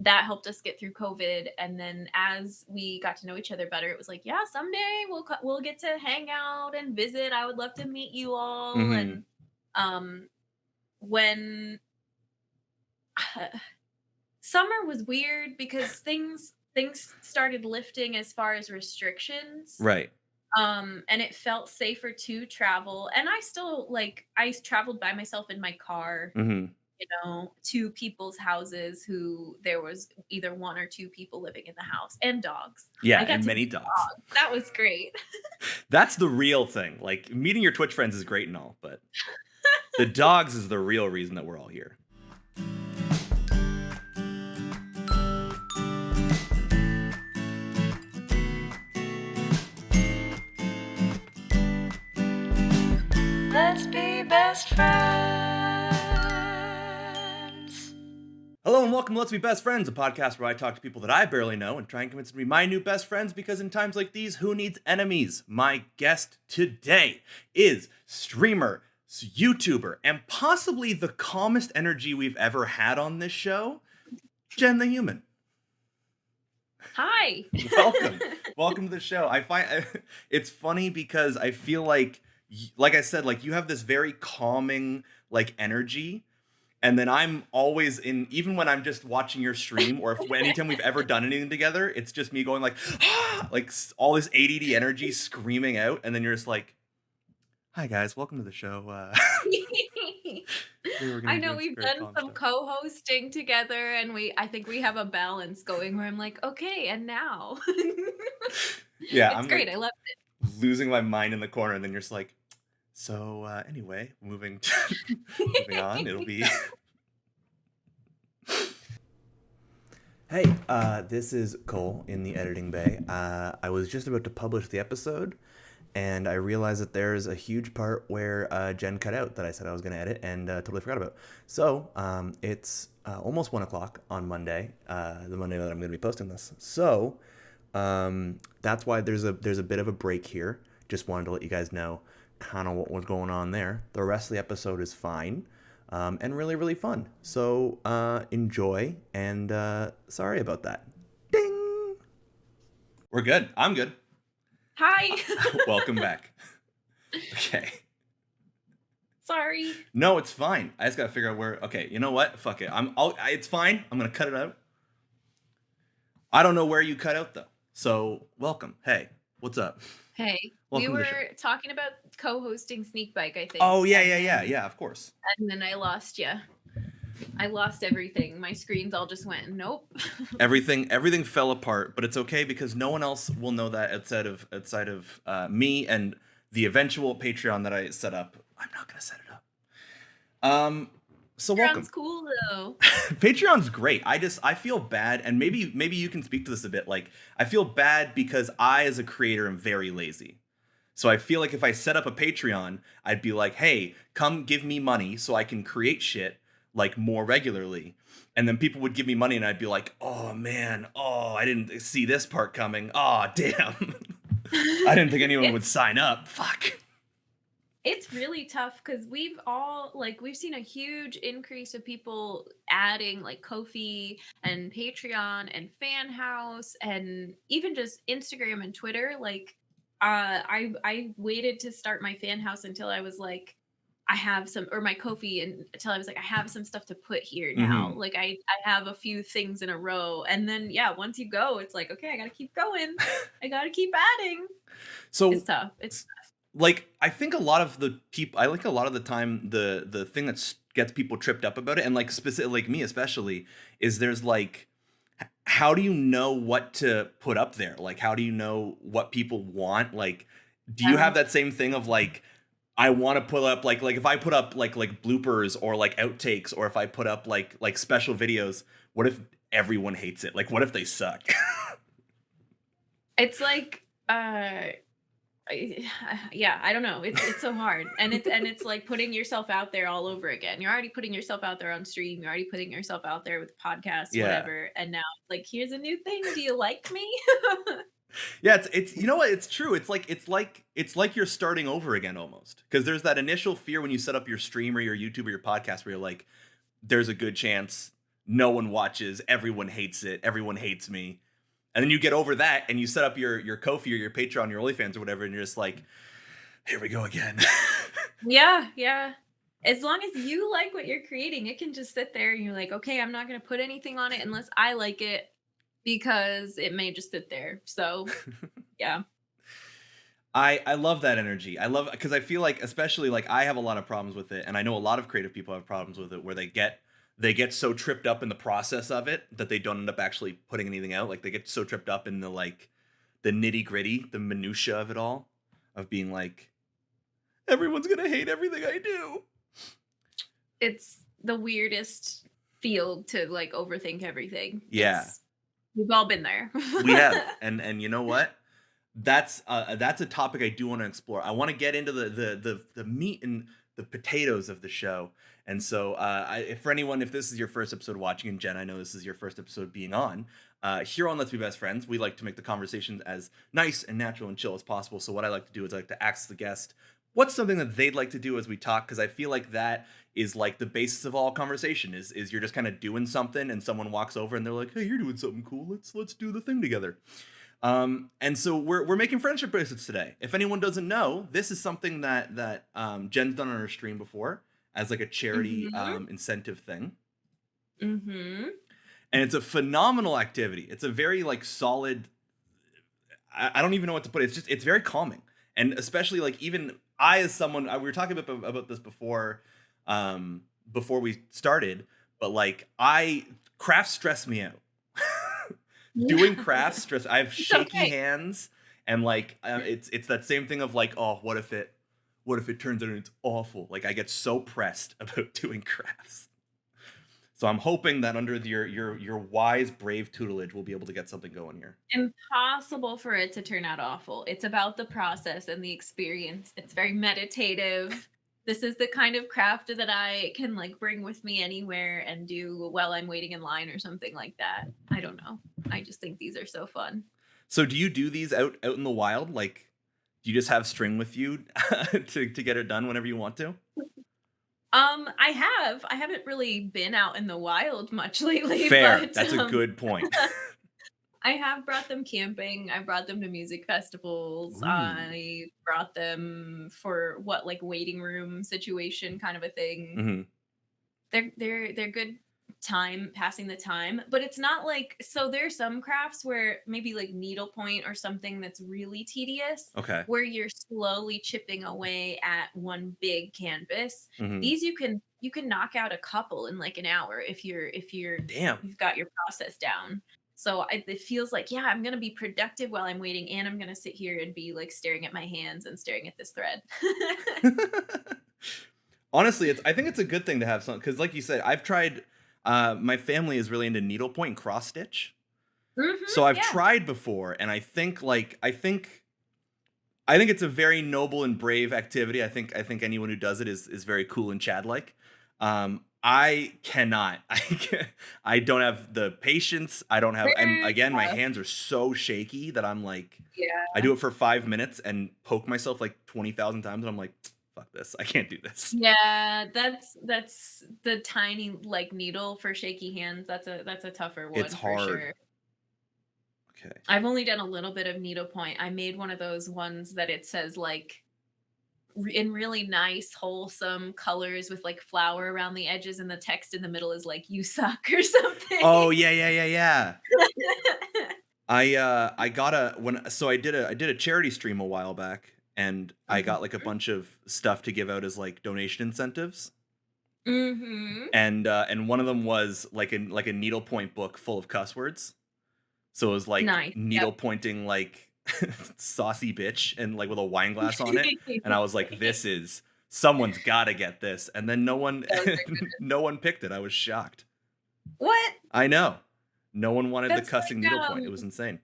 that helped us get through COVID. And then as we got to know each other better, it was like, yeah, someday we'll get to hang out and visit. I would love to meet you all. Mm-hmm. And um, when summer was weird because things started lifting as far as restrictions. Right. And it felt safer to travel. And I still I traveled by myself in my car, Mm-hmm. to people's houses who there was either one or two people living in the house and dogs. Yeah, I got and to many meet dogs. dogs. That was great. That's the real thing. Like meeting your Twitch friends is great and all, but the dogs is the real reason that we're all here. Let's be best friends. Hello and welcome to Let's Be Best Friends, a podcast where I talk to people that I barely know and try and convince them to be my new best friends because in times like these, who needs enemies? My guest today is streamer, YouTuber, and possibly the calmest energy we've ever had on this show, Jen the Human. Hi. Welcome. Welcome to the show. It's funny because I feel like I said, like you have this very calming like energy. And then I'm always even when I'm just watching your stream or anytime we've ever done anything together, it's just me going like, like all this ADD energy screaming out. And then you're just like, hi guys, welcome to the show. I know we've done some co-hosting together and I think we have a balance going where I'm like, okay, and now. Yeah, It's I'm great. like I love it. losing my mind in the corner. And then you're just like, so anyway, moving on, it'll be. Hey, this is Cole in the editing bay. I was just about to publish the episode, and I realized that there's a huge part where Jen cut out that I said I was going to edit and totally forgot about. So it's almost 1 o'clock on Monday, the Monday that I'm going to be posting this. So that's why there's a bit of a break here. Just wanted to let you guys know kind of what was going on there. The rest of the episode is fine. And really, really fun. So enjoy, and sorry about that. Ding! We're good. I'm good. Hi. Welcome back. Okay. Sorry. No, it's fine. I just gotta figure out where. Okay, you know what? Fuck it. It's fine. I'm gonna cut it out. I don't know where you cut out though. So welcome. Hey, what's up? Hey, Welcome we to the were talking about co-hosting Sneak Bike, I think. Oh yeah. Of course. And then I lost you. I lost everything. My screens all just went, nope. Everything fell apart, but it's okay because no one else will know that outside of me and the eventual Patreon that I set up. I'm not gonna set it up. So welcome. Sounds cool though. Patreon's great. I feel bad, and maybe you can speak to this a bit. Like I feel bad because I, as a creator, am very lazy. So I feel like if I set up a Patreon, I'd be like, hey, come give me money so I can create shit like more regularly. And then people would give me money and I'd be like, oh man, I didn't see this part coming. Oh, damn. I didn't think anyone would sign up. Fuck. It's really tough because we've seen a huge increase of people adding like Ko-fi and Patreon and Fan House and even just Instagram and Twitter. Like I waited to start my Fan House until I was like, I have some, or my Ko-fi, and until I was like, I have some stuff to put here now. Mm-hmm. Like I have a few things in a row. And then once you go, it's like, okay, I gotta keep going. I gotta keep adding. So it's tough. It's like I think a lot of the people, I like a lot of the time the thing that gets people tripped up about it, and like specifically like me especially, is there's like, how do you know what to put up there? Like how do you know what people want? Like do you have that same thing of like, I want to put up like if I put up like bloopers or like outtakes, or if I put up like special videos, what if everyone hates it? Like what if they suck? It's like I don't know. It's so hard, and it's like putting yourself out there all over again. You're already putting yourself out there on stream. You're already putting yourself out there with podcasts, whatever. And now it's like, here's a new thing. Do you like me? Yeah, it's you know what? It's true. It's like you're starting over again almost, because there's that initial fear when you set up your stream or your YouTube or your podcast where you're like, there's a good chance no one watches, everyone hates it, everyone hates me. And then you get over that and you set up your Ko-fi or your Patreon, your OnlyFans or whatever, and you're just like, here we go again. Yeah, yeah. As long as you like what you're creating, it can just sit there and you're like, okay, I'm not going to put anything on it unless I like it because it may just sit there. So, yeah. I love that energy. I love because I feel like especially like I have a lot of problems with it, and I know a lot of creative people have problems with it where they get so tripped up in the process of it that they don't end up actually putting anything out. Like they get so tripped up in the nitty gritty, the minutia of it all, of being like, everyone's gonna hate everything I do. It's the weirdest field to like overthink everything. Yeah, We've all been there. we have, and you know what? That's a topic I do want to explore. I want to get into the meat and the potatoes of the show. And so, for anyone, if this is your first episode watching, and Jen, I know this is your first episode being on, here on Let's Be Best Friends, we like to make the conversations as nice and natural and chill as possible. So what I like to do is I like to ask the guest, what's something that they'd like to do as we talk? Because I feel like that is like the basis of all conversation is you're just kind of doing something and someone walks over and they're like, hey, you're doing something cool. Let's do the thing together. And so we're making friendship bracelets today. If anyone doesn't know, this is something that Jen's done on her stream before as like a charity incentive thing. Mm-hmm. And it's a phenomenal activity. It's a very like solid. I don't even know what to put. It's very calming, and especially like even I as someone we were talking about this before we started, but like crafts stress me out. Doing crafts stress. I have shaky hands, and like it's that same thing of like, oh, what if it turns out and it's awful? Like I get so pressed about doing crafts. So I'm hoping that under your wise, brave tutelage, we'll be able to get something going here. Impossible for it to turn out awful. It's about the process and the experience. It's very meditative. This is the kind of craft that I can like bring with me anywhere and do while I'm waiting in line or something like that. I don't know. I just think these are so fun. So do you do these out in the wild? Like, do you just have string with you to get it done whenever you want to? I haven't really been out in the wild much lately. Fair. But, That's a good point. I have brought them camping. I brought them to music festivals. Ooh. I brought them for like waiting room situation kind of a thing. Mm-hmm. They're good time passing the time, but it's not like, so there's some crafts where maybe like needlepoint or something that's really tedious. Okay. Where you're slowly chipping away at one big canvas. Mm-hmm. These you can knock out a couple in like an hour if you've got your process down. So it feels like, yeah, I'm going to be productive while I'm waiting, and I'm going to sit here and be like staring at my hands and staring at this thread. Honestly, I think it's a good thing to have some, because like you said, I've tried, my family is really into needlepoint and cross stitch. Mm-hmm, So I've tried before, and I think it's a very noble and brave activity. I think anyone who does it is very cool and Chad-like. I cannot. I don't have the patience. I don't have, and again, my hands are so shaky that I'm like, I do it for 5 minutes and poke myself like 20,000 times, and I'm like, fuck this. I can't do this. Yeah, that's the tiny like needle for shaky hands. That's a tougher one. It's hard. For sure. Okay. I've only done a little bit of needlepoint. I made one of those ones that it says like in really nice, wholesome colors with like flower around the edges, and the text in the middle is like "you suck" or something. Oh yeah. I did a charity stream a while back, and I got like a bunch of stuff to give out as like donation incentives. Mm-hmm. And one of them was like a needlepoint book full of cuss words. So it was like Nice. needle pointing like saucy bitch and like with a wine glass on it. And I was like, someone's gotta get this. And then no one picked it. I was shocked. What? I know. No one wanted That's the cussing like, needlepoint. It was insane.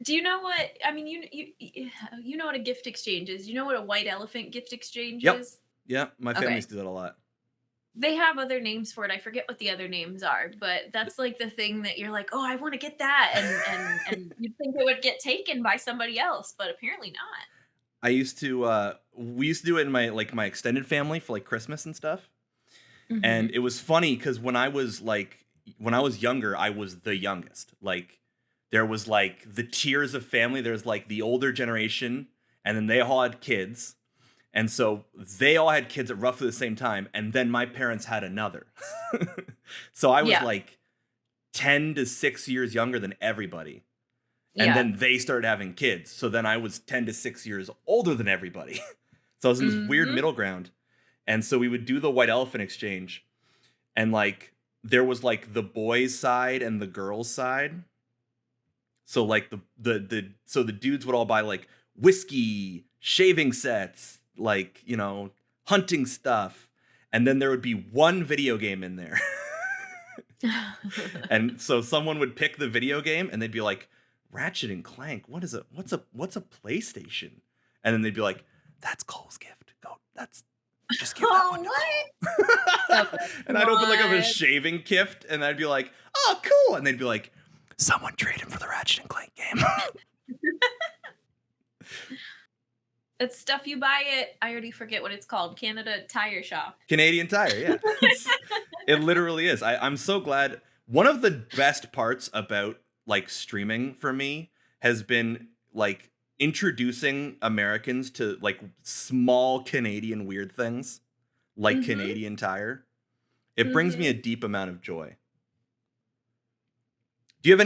Do you know what? I mean, you know what a gift exchange is. You know what a white elephant gift exchange is? Yeah, my family used to do that a lot. They have other names for it. I forget what the other names are, but that's like the thing that you're like, oh, I want to get that, and you'd think it would get taken by somebody else, but apparently not. We used to do it in my extended family for like Christmas and stuff. Mm-hmm. And it was funny because when I was like when I was younger, I was the youngest. Like there was like the tiers of family. There's like the older generation, and then they all had kids. And so they all had kids at roughly the same time, and then my parents had another. So I was Yeah. like 10 to 6 years younger than everybody. And Yeah. then they started having kids. So then I was 10 to 6 years older than everybody. So I was in this weird Mhm. middle ground. And so we would do the white elephant exchange. And like there was like the boys' side and the girls' side. So like the dudes would all buy like whiskey, shaving sets, like, you know, hunting stuff. And then there would be one video game in there. And so someone would pick the video game and they'd be like, Ratchet and Clank, what's a PlayStation? And then they'd be like, that's Cole's gift. Go, just give that Oh, one to what? Cole. And I'd open like up a What? shaving gift and I'd be like, oh cool. And they'd be like, someone trade him for the Ratchet and Clank game. It's stuff you buy at, I already forget what it's called, Canada Tire Shop. Canadian Tire, yeah. It literally is. I'm so glad. One of the best parts about like streaming for me has been like introducing Americans to like small Canadian weird things like Mhm. Canadian Tire. It brings me a deep amount of joy. Do you have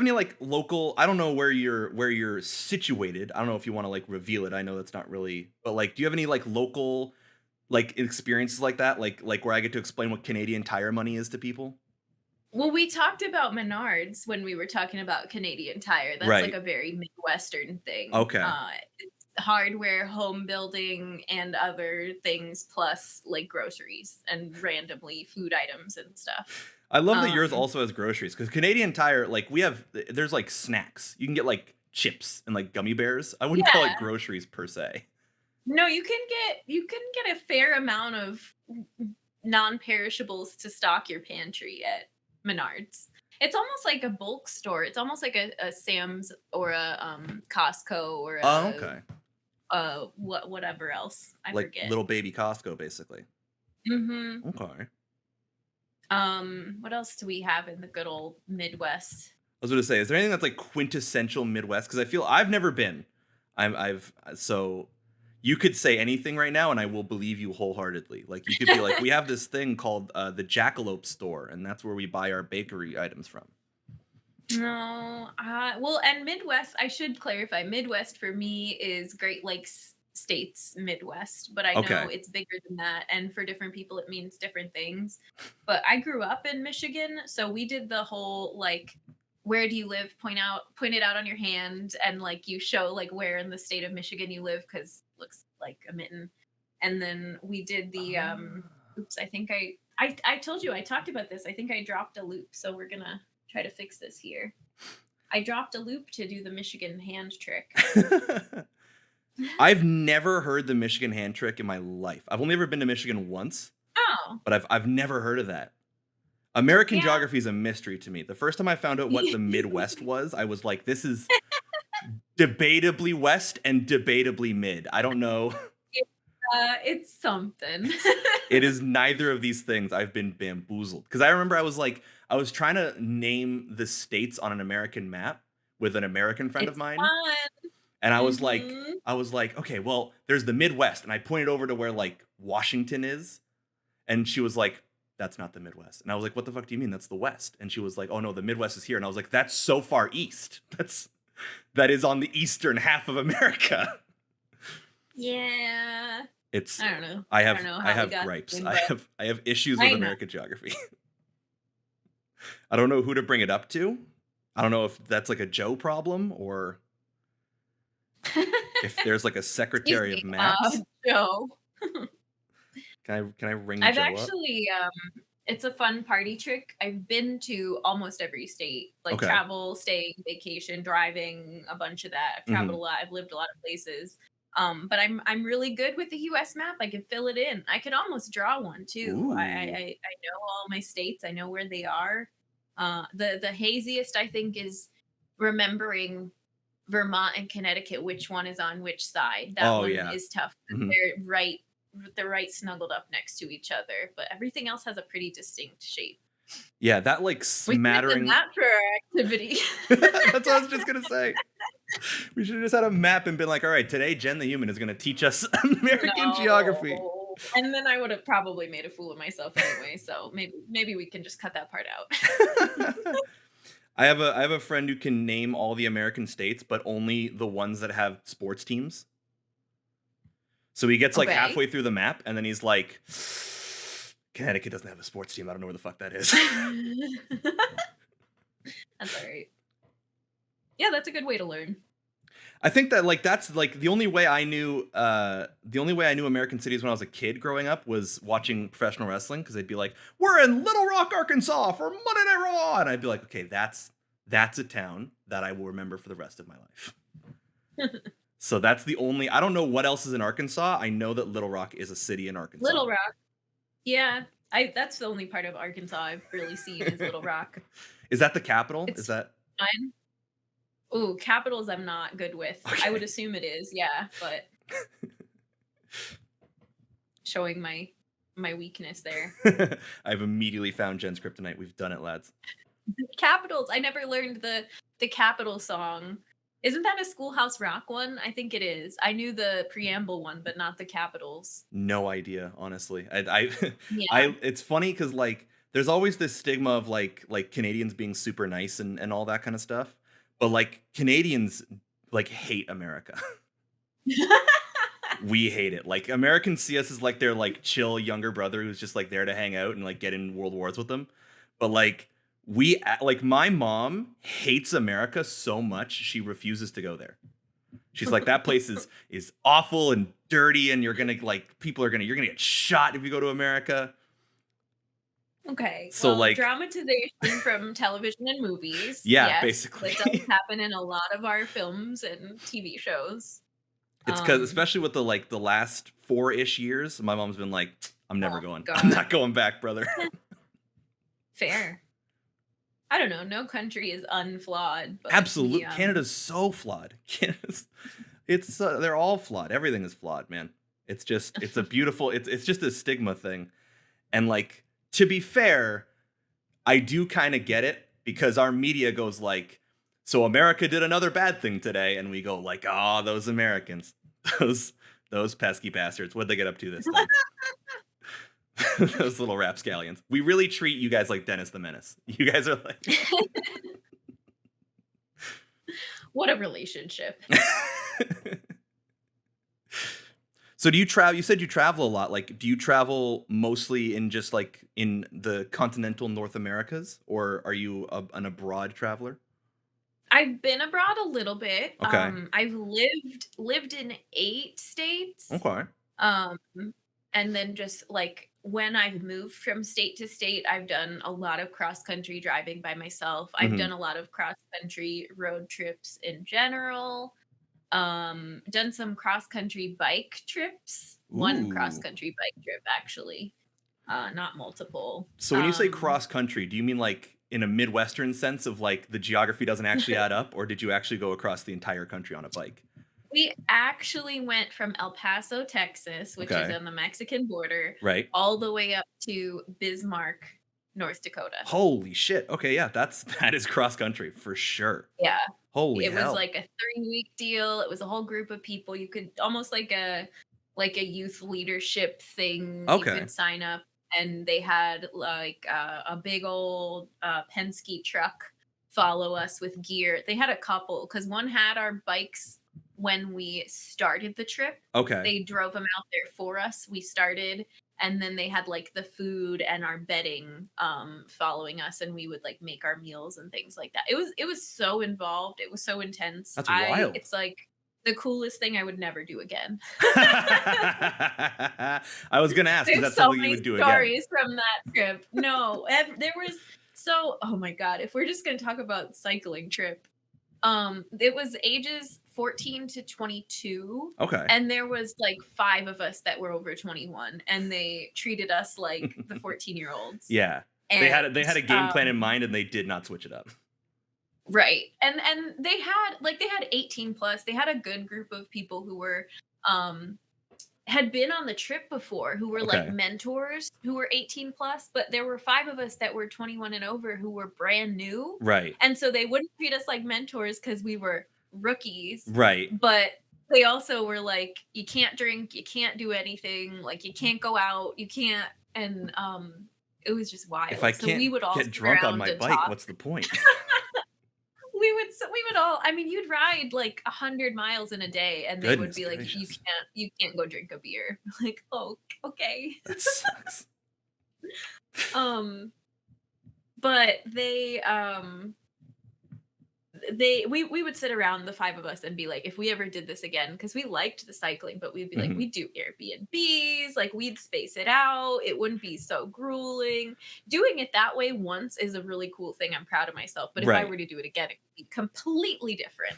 any like local, I don't know where you're situated. I don't know if you want to like reveal it. I know that's not really, but like do you have any like local like experiences like that? Like where I get to explain what Canadian Tire money is to people? Well, we talked about Menards when we were talking about Canadian Tire. That's like Right. a very Midwestern thing. Okay. It's hardware, home building, and other things, plus like groceries and randomly food items and stuff. I love that yours Um, also has groceries because Canadian Tire, like there's like snacks. You can get like chips and like gummy bears. I wouldn't call it yeah. groceries per se. No, you can get a fair amount of non-perishables to stock your pantry at Menards. It's almost like a bulk store. It's almost like a Sam's or a Costco or Oh, okay. whatever else. I Like forget. little baby Costco, basically. Mm-hmm. Okay. What else do we have in the good old Midwest? I was going to say, is there anything that's like quintessential Midwest? Because I feel I've never been. So you could say anything right now, and I will believe you wholeheartedly. Like you could be like, we have this thing called the Jackalope Store, and that's where we buy our bakery items from. No, well, and Midwest, I should clarify, Midwest for me is Great Lakes states Midwest, but I know Okay. it's bigger than that, and for different people it means different things. But I grew up in Michigan, so we did the whole like, where do you live? Point it out on your hand, and like you show like where in the state of Michigan you live because it looks like a mitten. And then we did the oops, I think I told you I talked about this. I think I dropped a loop, so we're gonna try to fix this here. I dropped a loop to do the Michigan hand trick. I've never heard the Michigan hand trick in my life. I've only ever been to Michigan once, Oh, but I've never heard of that. American yeah. geography is a mystery to me. The first time I found out what the Midwest was, I was like, this is debatably west and debatably mid. I don't know. It's something. It is neither of these things. I've been bamboozled. Because I remember I was trying to name the states on an American map with an American friend of It's mine. fun. And I was Mhm. like, okay, well, there's the Midwest. And I pointed over to where like Washington is. And she was like, that's not the Midwest. And I was like, what the fuck do you mean? That's the West. And she was like, oh no, the Midwest is here. And I was like, that's so far east. That is on the eastern half of America. Yeah. It's I don't know. I don't have know I how we have got gripes. in, I but have issues I with know. American geography. I don't know who to bring it up to. I don't know if that's like a Joe problem or if there's like a Excuse secretary me, of maps. Joe. Can I ring I've Joe up? actually it's a fun party trick. I've been to almost every state, like Okay. travel, staying, vacation, driving, a bunch of that. I've traveled a lot. I've lived a lot of places. But I'm really good with the US map. I can fill it in. I could almost draw one too. I Ooh. know all my states. I know where they are. The haziest I think is remembering Vermont and Connecticut, which one is on which side. That Oh one yeah. is tough. Mhm. They're right snuggled up next to each other, but everything else has a pretty distinct shape. Yeah, that like We should have done smattering. that for our activity. That's what I was just gonna say. We should have just had a map and been like, all right, today Jen the human is gonna teach us American geography. No. And then I would have probably made a fool of myself anyway, so maybe we can just cut that part out. I have a friend who can name all the American states, but only the ones that have sports teams. So he gets like Okay. halfway through the map and then he's like, Connecticut doesn't have a sports team. I don't know where the fuck that is. That's all right. Yeah, that's a good way to learn. I think that like that's like the only way I knew American cities when I was a kid growing up was watching professional wrestling because they'd be like, "We're in Little Rock, Arkansas for Monday Night Raw," and I'd be like, "Okay, that's a town that I will remember for the rest of my life." So that's the only. I don't know what else is in Arkansas. I know that Little Rock is a city in Arkansas. Little Rock. Yeah, that's the only part of Arkansas I've really seen is Little Rock. Is that the capital? It's Is that fun. Ooh, capitals I'm not good with. I would okay? assume it is, yeah, but showing my weakness there. I've immediately found Jen's kryptonite. We've done it, lads. Capitals. I never learned the capital song. Isn't that a Schoolhouse Rock one? I think it is. I knew the preamble one, but not the capitals. No idea, honestly. I Yeah. it's funny because like there's always this stigma of like Canadians being super nice and all that kind of stuff. But like Canadians like hate America. We hate it. Like Americans see us as like their like chill younger brother who's just like there to hang out and like get in world wars with them. But like like my mom hates America so much she refuses to go there. She's like, that place is awful and dirty, and you're gonna like you're gonna get shot if you go to America. Okay. So Well, like, dramatization from television and movies. yeah, Yes, that does basically. happen in a lot of our films and TV shows. It's because Um, especially with the last 4-ish years, my mom's been like, I'm never oh going. I'm God. not going back, brother. Fair. I don't know. No country is unflawed, but we Absolute. Canada's so flawed. It's they're all flawed. Everything is flawed, man. It's a beautiful. It's just a stigma thing, and like to be fair, I do kind of get it because our media goes like, so America did another bad thing today, and we go like, oh, those Americans, those pesky bastards, what'd they get up to this time? Those little rapscallions. We really treat you guys like Dennis the Menace. You guys are like. What a relationship. So do you travel? You said you travel a lot. Like, do you travel mostly in just like in the continental North Americas, or are you an abroad traveler? I've been abroad a little bit. Okay. I've lived in 8 states. Okay. Um, and then just like when I've moved from state to state, I've done a lot of cross country driving by myself. I've Hmm. done a lot of cross country road trips in general. Done some cross country bike trips. One cross Ooh. country bike trip actually, not multiple. So when you say cross country, do you mean like in a Midwestern sense of like the geography doesn't actually add up, or did you actually go across the entire country on a bike? We actually went from El Paso, Texas, which is Okay. on the Mexican border, Right. all the way up to Bismarck, North Dakota. Holy shit. Okay, yeah, that is cross country for sure. Yeah, Holy it was hell. like a 3-week deal. It was a whole group of people. You could almost like a youth leadership thing. You Okay. could sign up, and they had like a big old Penske truck follow us with gear. They had a couple because one had our bikes when we started the trip. Okay. They drove them out there for us. We started, and then they had like the food and our bedding following us, and we would like make our meals and things like that. It was so involved. It was so intense. That's I wild. It's like the coolest thing I would never do again. I was gonna ask, is There's that so something you many would do again? stories from that trip. No, there was oh my God, if we're just gonna talk about cycling trip, it was ages 14 to 22, Okay. and there was like 5 of us that were over 21, and they treated us like the 14-year-olds. Yeah. And They had a game plan in mind and they did not switch it up. right. And they had 18 plus. They had a good group of people who were um had been on the trip before who were like Okay. mentors who were 18 plus, but there were 5 of us that were 21 and over who were brand new. Right. And so they wouldn't treat us like mentors because we were rookies, Right. but they also were like, you can't drink, you can't do anything, like you can't go out, you can't, and it was just If I wild. So can't we would all get sit drunk on around my and bike, talk. what's the point? We would all, I mean, you'd ride like 100 miles in a day and they would Goodness be like, gracious. you can't go drink a beer. Like, oh, okay. That sucks. Um, but we would sit around, the 5 of us, and be like, if we ever did this again, because we liked the cycling, but we'd be like, Mhm. we'd do Airbnbs, like we'd space it out, it wouldn't be so grueling. Doing it that way once is a really cool thing. I'm proud of myself, but if I Right. were to do it again, it would be completely different.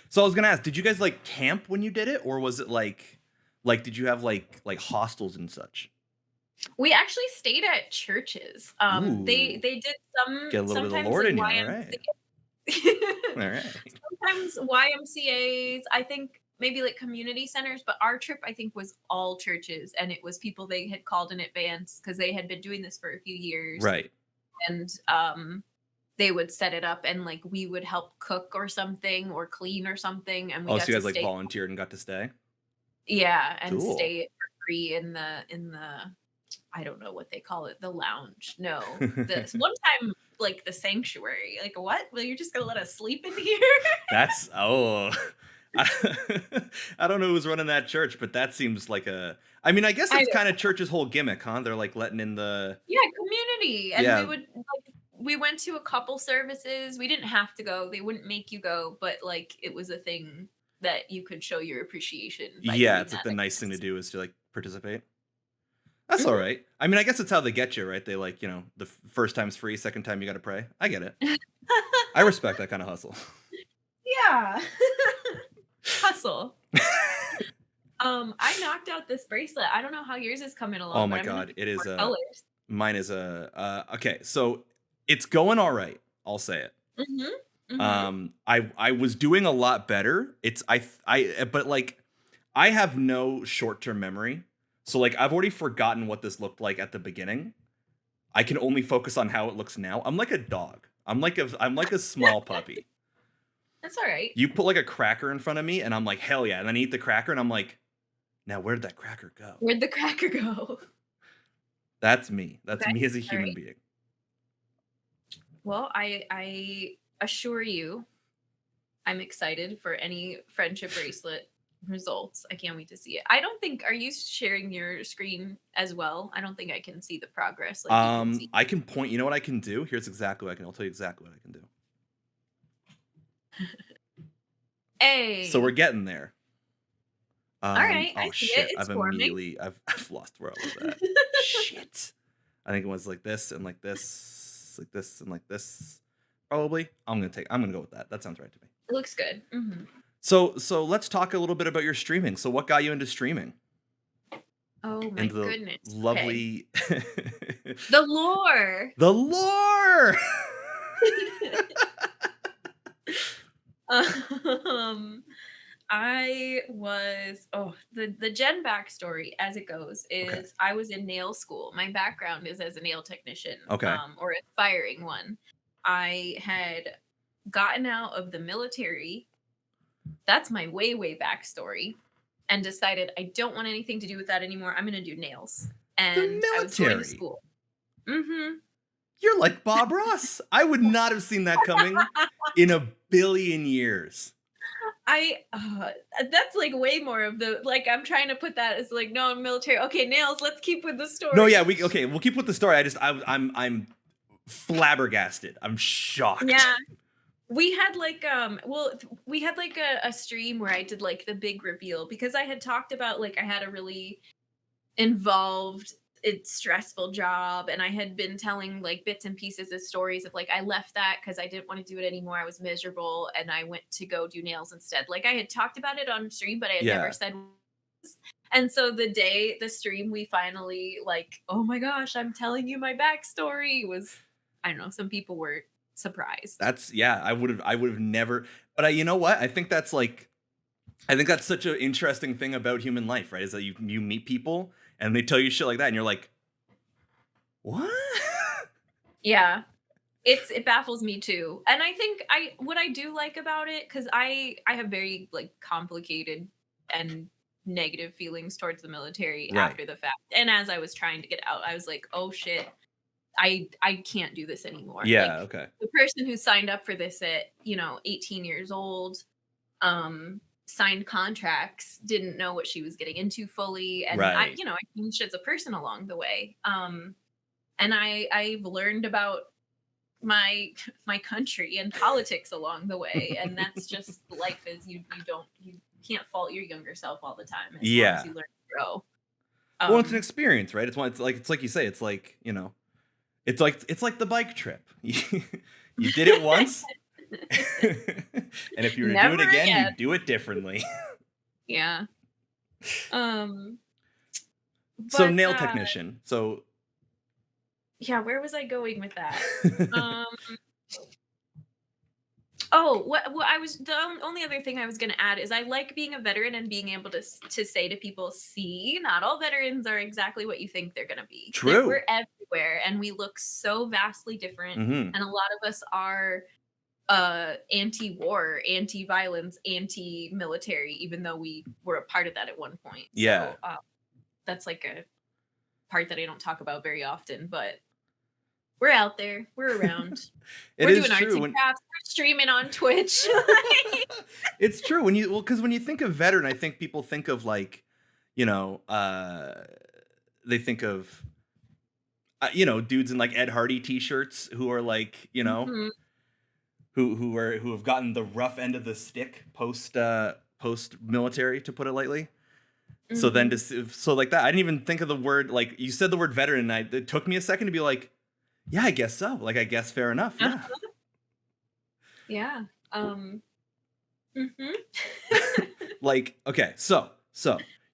So I was gonna ask, did you guys like camp when you did it, or was it like did you have like hostels and such? We actually stayed at churches. Ooh, They did get a little bit of the sometimes Lord like in you. All right. All right. sometimes YMCA's, I think maybe like community centers, but our trip I think was all churches, and it was people they had called in advance because they had been doing this for a few years, Right. and they would set it up, and like we would help cook or something or clean or something, and we Oh, got so you to guys like stay, volunteered and got to stay? yeah, and Cool. stay for free in the I don't know what they call it, the lounge. No, this one time, like the sanctuary. Like what? Well, you're just gonna let us sleep in here? That's oh. I, I don't know who's running that church, but that seems like a. I mean, I guess I it's kind of church's whole gimmick, huh? They're like letting in the. Yeah, community. And we Yeah. would like we went to a couple services. We didn't have to go. They wouldn't make you go, but like it was a thing that you could show your appreciation by Yeah, doing it's like that, the I nice thing to guess. do is to like participate. That's all Mhm. right. I mean, I guess it's how they get you, right? They like, the first time's free, second time you got to pray. I get it. I respect that kind of hustle. Yeah. Hustle. I knocked out this bracelet. I don't know how yours is coming Oh along, but my I'm gonna God. pick It is more a, colors. mine is a, okay. So it's going all right. I'll say it. Mhm. Mhm. I was doing a lot better. But like, I have no short-term memory. So like, I've already forgotten what this looked like at the beginning. I can only focus on how it looks now. I'm like a dog. I'm like a small puppy. That's all right. You put like a cracker in front of me and I'm like, hell yeah. And then I eat the cracker and I'm like, now where did that cracker go? Where'd the cracker go? That's me. That's Okay. me as a All human right. being. Well, I assure you I'm excited for any friendship bracelet results. I can't wait to see it. I don't think, are you sharing your screen as well? I don't think I can see the progress like you can see. I can point, you know what I can do? Here's exactly what I can, I'll tell you exactly what I can do. So we're Hey. getting there. All right, I Oh see it. shit. It's forming. I've lost where I was at. Shit. I think it was like this and like this, like this and like this. Probably. I'm gonna go with that. That sounds right to me. It looks good. Mhm. So let's talk a little bit about your streaming. So what got you into streaming? Oh my Into the goodness. Okay. lovely The lore. the lore. um I was, the Gen backstory as it goes Okay. is I was in nail school. My background is as a nail technician, Okay. or aspiring one. I had gotten out of the military. That's my way backstory, and decided I don't want anything to do with that anymore. I'm gonna do nails. The And I was going to military. school. Mm-hmm. You're like Bob Ross. I would not have seen that coming in a billion years. I That's like way more of the, like, I'm trying to put that as like, no, I'm military. Okay, nails, let's keep with the story. No, yeah, we'll keep with the story. I'm flabbergasted. I'm shocked. Yeah. We had like we had like a stream where I did like the big reveal, because I had talked about like I had a really involved, it's stressful job, and I had been telling like bits and pieces of stories of like I left that because I didn't want to do it anymore. I was miserable and I went to go do nails instead. Like I had talked about it on stream, but I had never Yeah. said. And so the day the stream we finally like, oh my gosh, I'm telling you my backstory, was, I don't know, some people were surprised. I would have never, but you know what? I think that's like I think that's such an interesting thing about human life, right? Is that you meet people and they tell you shit like that, and you're like, what? Yeah. It baffles me too. And I think what I do like about it, because I have very like complicated and negative feelings towards the military Right. after the fact. And as I was trying to get out, I was like, oh shit, I can't do this anymore. Yeah. Like Okay. the person who signed up for this at, 18 years old, signed contracts, didn't know what she was getting into fully. And Right. I changed as a person along the way. And I've learned about my my country and politics along the way, and that's just life. Is you can't fault your younger self all the time as long as Yeah. you learn to grow. Well, it's an um experience, right? It's like you say. It's like it's like the bike trip. You did it once, and if you were to do it Never again, again. you'd do it differently. Yeah. um So but nail technician. So yeah, where was I going with that? um Oh, what I was the only other thing I was going to add is I like being a veteran and being able to say to people, "See, not all veterans are exactly what you think they're going to be. true. We're everywhere, and we look so vastly different. Hmm. And a lot of us are anti-war, anti-violence, anti-military, even though we were a part of that at one point. Yeah. So that's like a part that I don't talk about very often, but we're out there, we're around." It We're is doing arts true. and crafts. We're streaming on Twitch. It's true because when you think of veteran, I think people think of like, you know, they think of dudes in like Ed Hardy t-shirts who are like, Mhm, who have gotten the rough end of the stick post military, to put it lightly. So then mhm. so like that, I didn't even think of the word, like you said the word veteran, and it took me a second to be like, yeah, I guess so. Like, I guess fair enough. Yeah. Uh-huh. Yeah. Mhm. Like, okay, so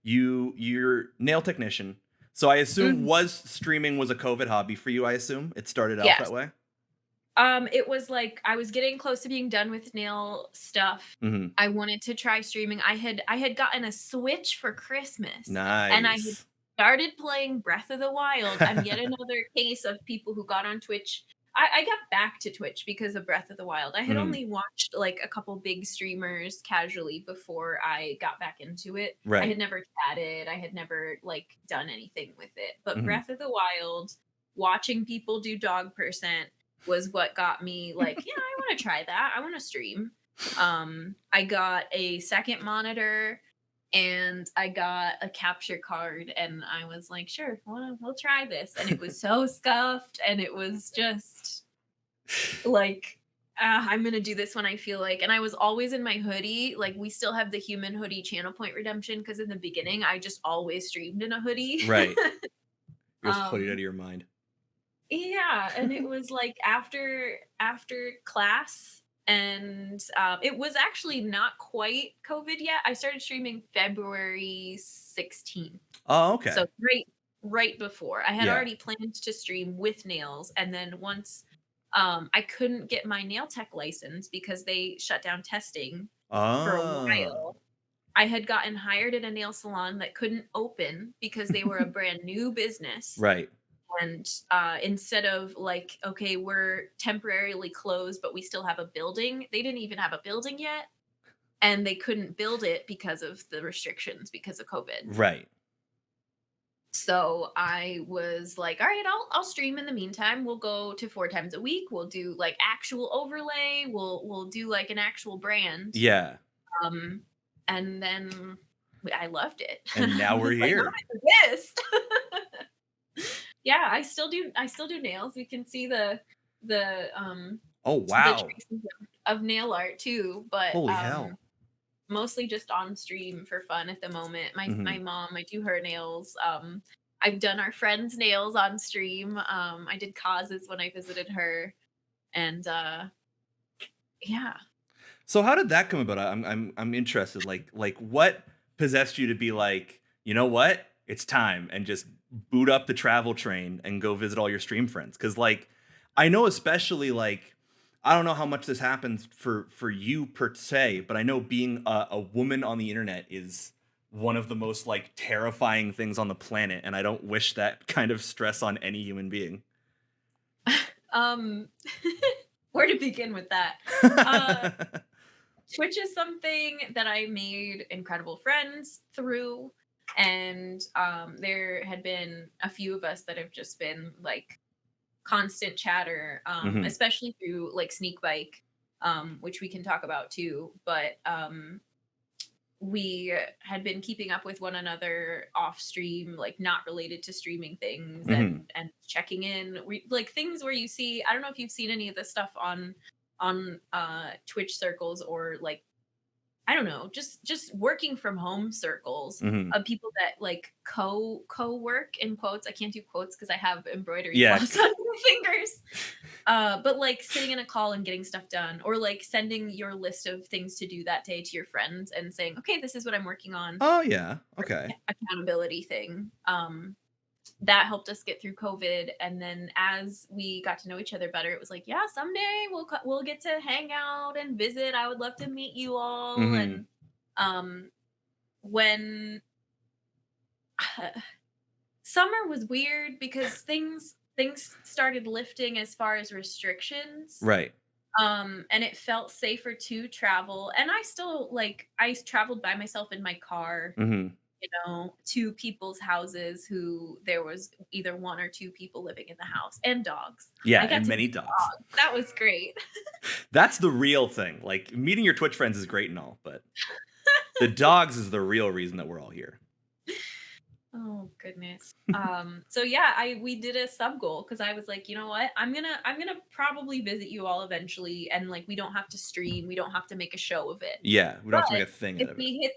you're nail technician. So I assume Mhm. streaming was a COVID hobby for you, I assume. It started out Yes. that way. It was like I was getting close to being done with nail stuff. Hmm. I wanted to try streaming. I had gotten a Switch for Christmas, and I had Nice. started playing Breath of the Wild. I'm yet another case of people who got on Twitch. I got back to Twitch because of Breath of the Wild. I had Mhm. only watched like a couple big streamers casually before I got back into it. I Right. had never chatted. I had never like done anything with it. But Mhm. Breath of the Wild, watching people do dog percent was what got me like, yeah, I want to try that. I want to stream. I got a second monitor and I got a capture card, and I was like, sure, we'll try this. And it was so scuffed, and it was just like, I'm gonna do this when I feel like. And I was always in my hoodie. Like we still have the human hoodie channel point redemption because in the beginning I just always streamed in a hoodie. Right. You're just putting it out of um your mind. Yeah, and it was like after class, and it was actually not quite COVID yet. I started streaming February 16th, Oh, okay. so right before. I had Yeah. already planned to stream with nails, and then once I couldn't get my nail tech license because they shut down testing for a Oh. while. I had gotten hired at a nail salon that couldn't open because they were a brand new business, Right. and instead of like, okay, we're temporarily closed but we still have a building, they didn't even have a building yet, and they couldn't build it because of the restrictions because of COVID. Right. So I was like, all right, I'll stream in the meantime. We'll go to 4 times a week. We'll do like actual overlay. We'll do like an actual brand. Yeah. um and then I loved it. And now I we're was like, here. I'm this. Yeah, I still do nails. You can see Oh, the wow. traces of nail art too, but Holy hell. mostly just on stream for fun at the moment. My Hmm. mom, I do her nails. I've done our friends' nails on stream. I did causes when I visited her, and yeah. So how did that come about? I'm interested. Like what possessed you to be like, you know what? It's time, and just boot up the travel train and go visit all your stream friends. Cause like I know especially like I don't know how much this happens for you per se, but I know being a woman on the internet is one of the most like terrifying things on the planet, and I don't wish that kind of stress on any human being. Um, where to begin with that? Uh, Twitch is something that I made incredible friends through, and there had been a few of us that have just been like constant chatter, Hmm. especially through like Sneak Bike, which we can talk about too. But we had been keeping up with one another off stream, like not related to streaming things, Hmm. and checking in. We like things where you see. I don't know if you've seen any of this stuff on Twitch circles, or like I don't know, just working from home circles Hmm. of people that like co-work in quotes. I can't do quotes because I have embroidery Yeah. floss on my fingers. But like sitting in a call and getting stuff done, or like sending your list of things to do that day to your friends and saying, okay, this is what I'm working on. Oh yeah. Okay. Accountability thing. That helped us get through COVID. And then as we got to know each other better, it was like, yeah, someday we'll get to hang out and visit. I would love to meet you all. Hmm. And when summer was weird because things started lifting as far as restrictions. Right. And it felt safer to travel. And I still like I traveled by myself in my car, Hmm. to people's houses who there was either one or two people living in the house and dogs. Yeah, I got and to many meet dogs. dogs. That was great. That's the real thing. Like meeting your Twitch friends is great and all, but the dogs is the real reason that we're all here. Oh goodness. So yeah, we did a sub goal because I was like, you know what? I'm gonna probably visit you all eventually, and like we don't have to stream, we don't have to make a show of it. Yeah, we don't But have to make a thing if out of it. we hit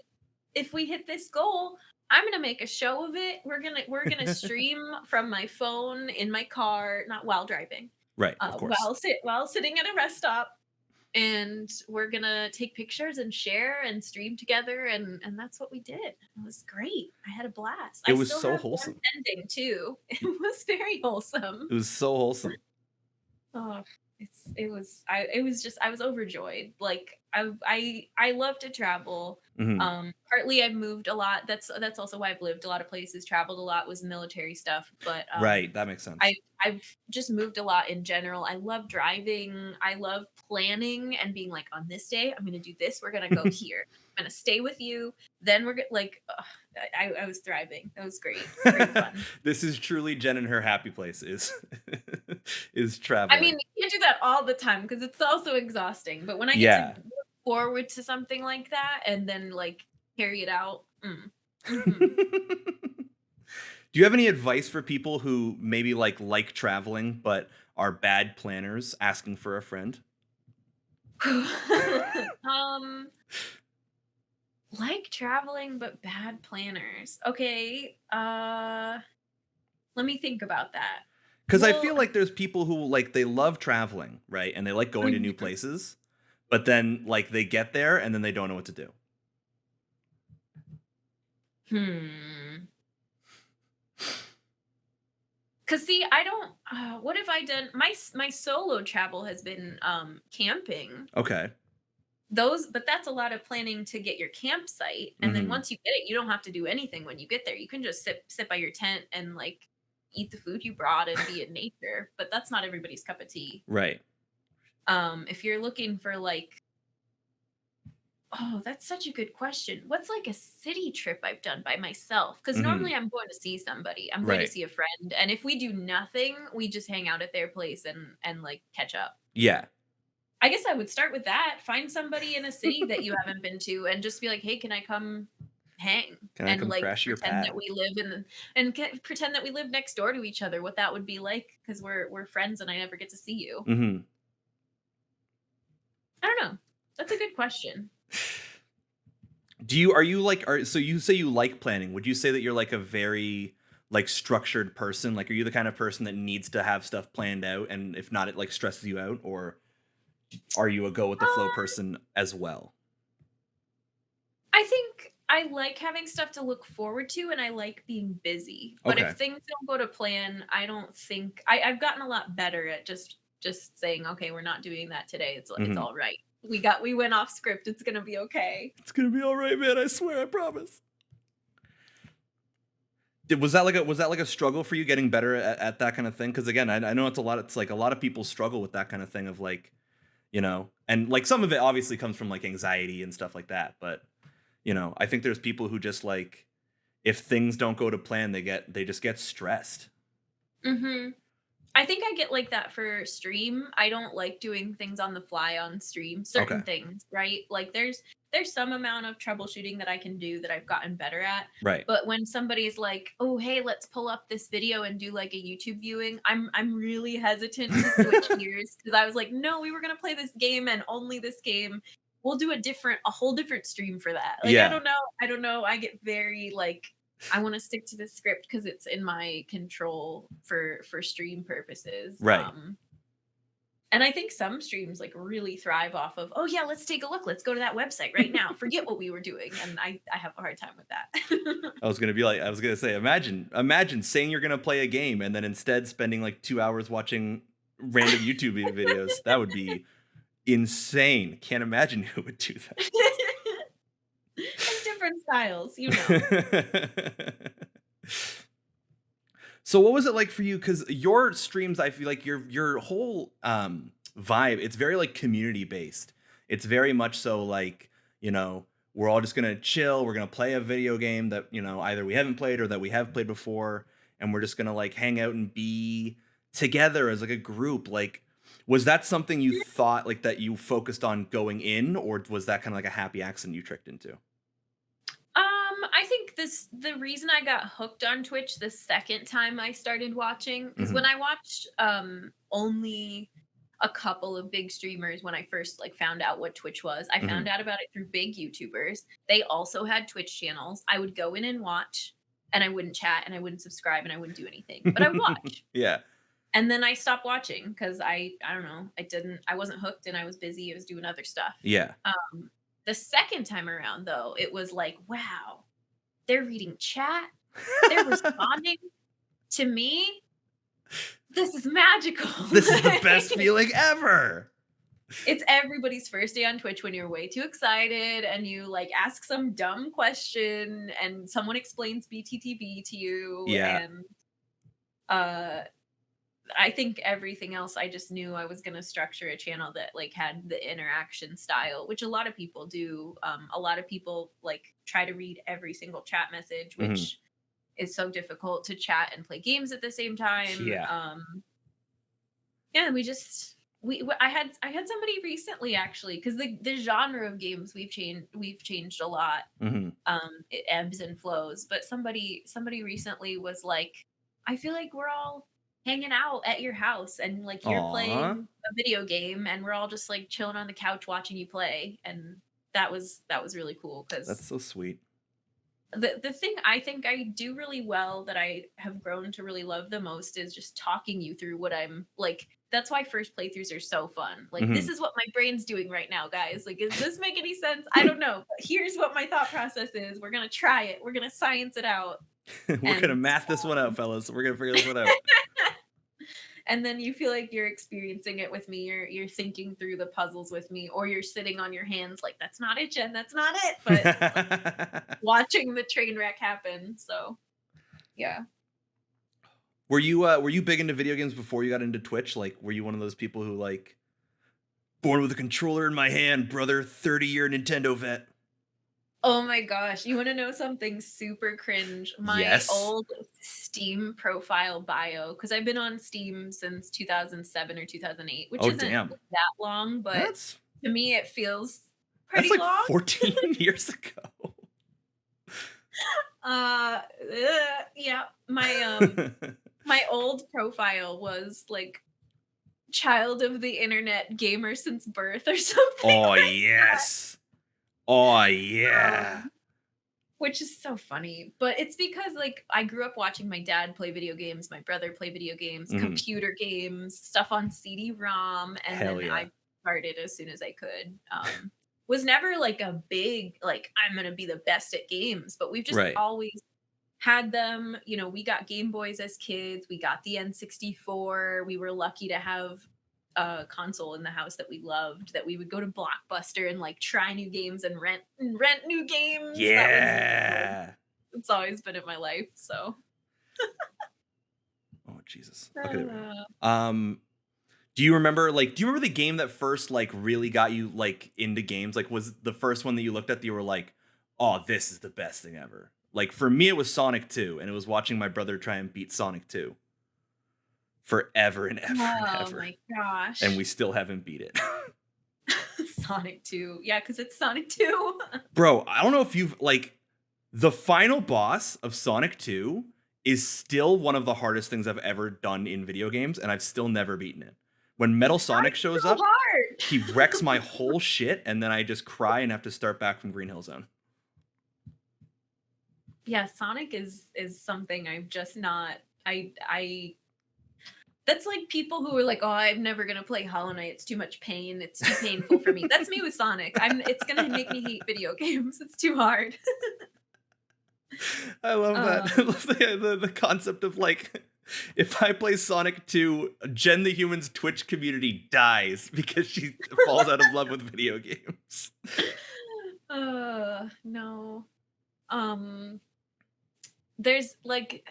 if we hit this goal, I'm gonna make a show of it. We're gonna stream from my phone in my car, not while driving, Right, of course. while sitting at a rest stop, and we're gonna take pictures and share and stream together, and that's what we did. It was great. I had a blast. It I was still so have one wholesome. pending too. It was very wholesome. It was so wholesome. Oh, it was just I was overjoyed. Like I love to travel. Hmm. Partly I've moved a lot. That's also why I've lived a lot of places, traveled a lot, was military stuff, but Right, that makes sense. I've just moved a lot in general. I love driving. I love planning and being like, on this day, I'm going to do this. We're going to go here. I'm going to stay with you. Then we're going to like, ugh, I was thriving. That was great. Great fun. This is truly Jen and her happy place is is I mean, traveling. you can't do that all the time because it's also exhausting. But when I get to Yeah. look forward to something like that and then like carry it out, Do mhm. you have any advice for people who maybe like traveling but are bad planners asking for a friend? um, like traveling but bad planners. Okay. Let me think about that. Because I Well, feel like there's people who like they love traveling, right? And they like going to new mhm, places, but then like they get there and then they don't know what to do. hmm. Cause see, I don't. What have I done? My solo travel has been camping. Okay. But that's a lot of planning to get your campsite, and then Hmm. once you get it, you don't have to do anything when you get there. You can just sit by your tent and like eat the food you brought and be in nature. But that's not everybody's cup of tea. Right. If you're looking for like, oh, that's such a good question. What's like a city trip I've done by myself? Because Hmm. normally I'm going to see somebody. I'm going to Right. see a friend, and if we do nothing, we just hang out at their place and like catch up. Yeah. I guess I would start with that. Find somebody in a city that you haven't been to, and just be like, "Hey, can I come hang?" Can I And come like crash your pad? pretend that we live next door to each other. What that would be like, because we're friends, and I never get to see you. Hmm. I don't know. That's a good question. Are you like are so you say you like planning? Would you say that you're like a very like structured person? Like are you the kind of person that needs to have stuff planned out and if not it like stresses you out, or are you a go with the flow Um, person as well? I think I like having stuff to look forward to, and I like being busy. But if Okay. things don't go to plan, I don't think I've gotten a lot better at just just saying, okay, we're not doing that today. It's Mhm. all right. We went off script. It's gonna be okay. It's gonna be all right, man. I swear, I promise. Was that like a struggle for you getting better at that kind of thing? Because again, I know it's a lot. It's like a lot of people struggle with that kind of thing of like, and like some of it obviously comes from like anxiety and stuff like that. But I think there's people who just like if things don't go to plan, they just get stressed. Hmm. I think I get like that for stream. I don't like doing things on the fly on stream. Okay. Certain things, right? Like there's some amount of troubleshooting that I can do that I've gotten better at. Right. But when somebody's like, "Oh, hey, let's pull up this video and do like a YouTube viewing," I'm really hesitant to switch gears because I was like, "No, we were gonna play this game and only this game. We'll do a whole different stream for that." Like Yeah. I don't know. I get very like I want to stick to the script because it's in my control for stream purposes. Right. And I think some streams like really thrive off of, oh yeah, let's take a look. Let's go to that website right now. Forget what we were doing. And I have a hard time with that. I was gonna say, imagine saying you're gonna play a game and then instead spending like 2 hours watching random YouTube videos. That would be insane. Can't imagine who would do And different styles, you know. that. So what was it like for you? Because your streams, I feel like your whole vibe, it's very like community based. It's very much so like, we're all just gonna chill, we're gonna play a video game that, either we haven't played or that we have played before, and we're just gonna like hang out and be together as like a group. Like, was that something you thought like that you focused on going in, or was that kind of like a happy accident you tricked into? I think the reason I got hooked on Twitch the second time I started watching, because Hmm. when I watched only a couple of big streamers when I first like found out what Twitch was, I Hmm. found out about it through big YouTubers. They also had Twitch channels. I would go in and watch, and I wouldn't chat and I wouldn't subscribe and I wouldn't do anything, but I would watch. Yeah. And then I stopped watching because I don't know, I wasn't hooked and I was busy. I was doing other stuff. Yeah. The second time around though, it was like, wow, they're reading chat, they're responding to me. This is magical. This is the best feeling ever. It's everybody's first day on Twitch when you're way too excited and you like ask some dumb question and someone explains BTTB to you. Yeah. And uh I think everything else I just knew I was gonna structure a channel that like had the interaction style, which a lot of people do. A lot of people like try to read every single chat message, Hmm. which is so difficult to chat and play games at the same time. Yeah. Yeah, I had somebody recently actually because the genre of games we've changed a lot. Hmm. It ebbs and flows, but somebody recently was like, I feel like we're all hanging out at your house and like you're Aw. playing a video game and we're all just like chilling on the couch watching you play, and that was really cool That's because so sweet. the thing I think I do really well that I have grown to really love the most is just talking you through what I'm like. That's why first playthroughs are so fun. Like, this Hmm. is what my brain's doing right now, guys. Like, does this make any sense? I don't know. But here's what my thought process is. We're going to try it. We're going to science it out. We're gonna And math this one out, fellas. We're gonna figure this one out. and then you feel like you're experiencing it with me. You're thinking through the puzzles with me, or you're sitting on your hands like, that's not it, Jen. That's not it. But watching the train wreck happen. So, yeah. Were you big into video games before you got into Twitch? Like, were you one of those people who like born with a controller in my hand, brother, 30-year Nintendo vet? Oh my gosh, you wanna know something super cringe? My Yes. old Steam profile bio, because 'cause I've been on Steam since 2007 or 2008, which Oh isn't damn. that long, but That's to me, it feels that's pretty like long. 14 years ago. Uh, yeah, my old profile was, like, child of the internet, gamer since birth or something Oh like that. yes. Oh yeah. Which is so funny, but it's because like I grew up watching my dad play video games, my brother play video games, Mhm. computer games, stuff on CD-ROM, and Hell then yeah. I started as soon as I could. Was never like a big like I'm gonna be the best at games, but we've just Right. always had them. You know, we got Game Boys as kids, we got the N64, we were lucky to have a console in the house that we loved, that we would go to Blockbuster and like try new games and rent new games. That was Yeah. it's always been in my life. So Oh Jesus. Okay. There we go. uh, Do you remember the game that first like really got you like into games? Like, was the first one that you looked at that you were like, oh, this is the best thing ever? Like, for me, it was Sonic 2, and it was watching my brother try and beat Sonic 2 forever and ever and oh ever. my gosh. And we still haven't beat it. Sonic 2. Yeah, because it's Sonic 2. Bro, I don't know if you've like the final boss of Sonic 2 is still one of the hardest things I've ever done in video games, and I've still never beaten it. When Metal Sonic shows so up, hard. he wrecks my whole shit, and then I just cry and have to start back from Green Hill Zone. Yeah, Sonic is something I've just not I that's like people who are like, oh, I'm never gonna play Hollow Knight. It's too much pain. It's too painful for me. That's me with Sonic. It's gonna make me hate video games. It's too hard. I love that. I love the concept of like, if I play Sonic 2, Jen the Human's Twitch community dies because she falls out of love with video games. No. There's like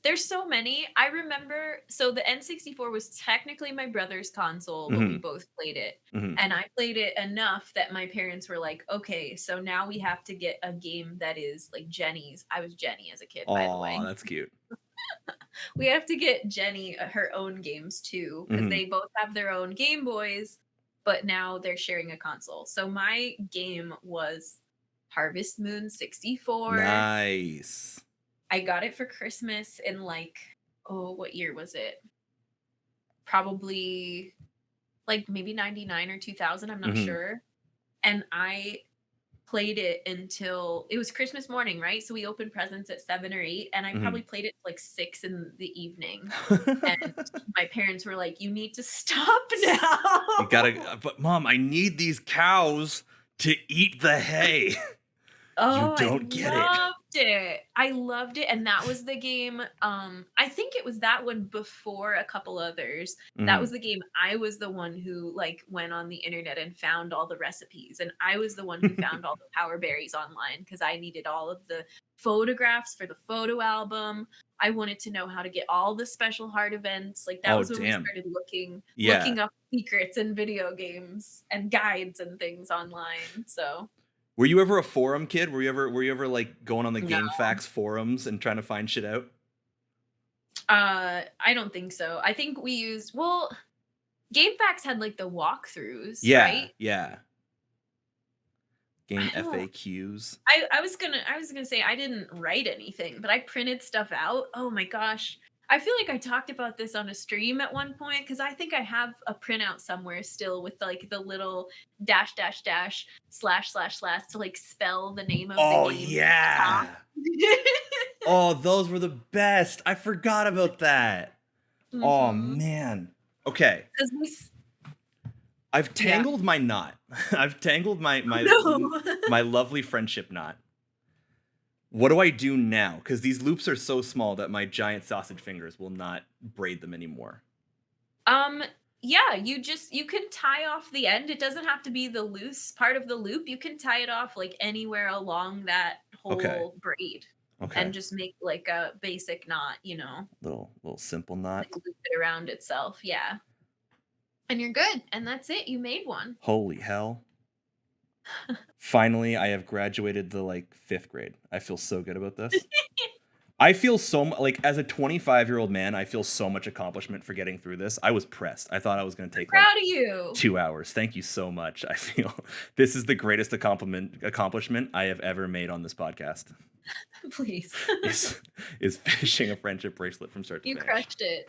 there's so many. I remember, so the N64 was technically my brother's console, but we both played it. And I played it enough that my parents were like, okay, so now we have to get a game that is like Jenny's. I was Jenny as a kid, by the way. Oh, that's cute. We have to get Jenny her own games too, because they both have their own Game Boys, but now they're sharing a console. So my game was Harvest Moon 64. Nice. I got it for Christmas in like, oh, what year was it? Probably like maybe 99 or 2000, I'm not sure. And I played it until it was Christmas morning, right? So we opened presents at 7 or 8, and I probably played it like 6 in the evening. And my parents were like, you need to stop now. You gotta, but Mom, I need these cows to eat the hay. Oh, you don't get it. I loved it. And that was the game. I think it was that one before a couple others. That was the game. I was the one who like went on the internet and found all the recipes. And I was the one who found all the power berries online because I needed all of the photographs for the photo album. I wanted to know how to get all the special heart events. Like that was when we started looking up secrets in video games and guides and things online. So were you ever a forum kid? Were you ever like going on the GameFAQs forums and trying to find shit out? I don't think so. I think we used GameFAQs had like the walkthroughs, right? Yeah. Game FAQs. I was gonna say I didn't write anything, but I printed stuff out. Oh my gosh. I feel like I talked about this on a stream at one point because I think I have a printout somewhere still with like the little dash slash to like spell the name of the game. Oh yeah. Oh, those were the best. I forgot about that. Oh man. Okay. I've tangled my knot. I've tangled my lovely friendship knot. What do I do now? Because these loops are so small that my giant sausage fingers will not braid them anymore. Yeah, you can tie off the end. It doesn't have to be the loose part of the loop. You can tie it off like anywhere along that whole braid. Okay. And just make like a basic knot, Little simple knot. Like loop it around itself, yeah. And you're good. And that's it. You made one. Holy hell. Finally, I have graduated the 5th grade. I feel so good about this. I feel so as a 25-year-old man, I feel so much accomplishment for getting through this. I was pressed. I thought I was going to take proud of you. 2 hours. Thank you so much. I feel this is the greatest accomplishment I have ever made on this podcast. Please. is finishing a friendship bracelet from start to finish. You crushed it.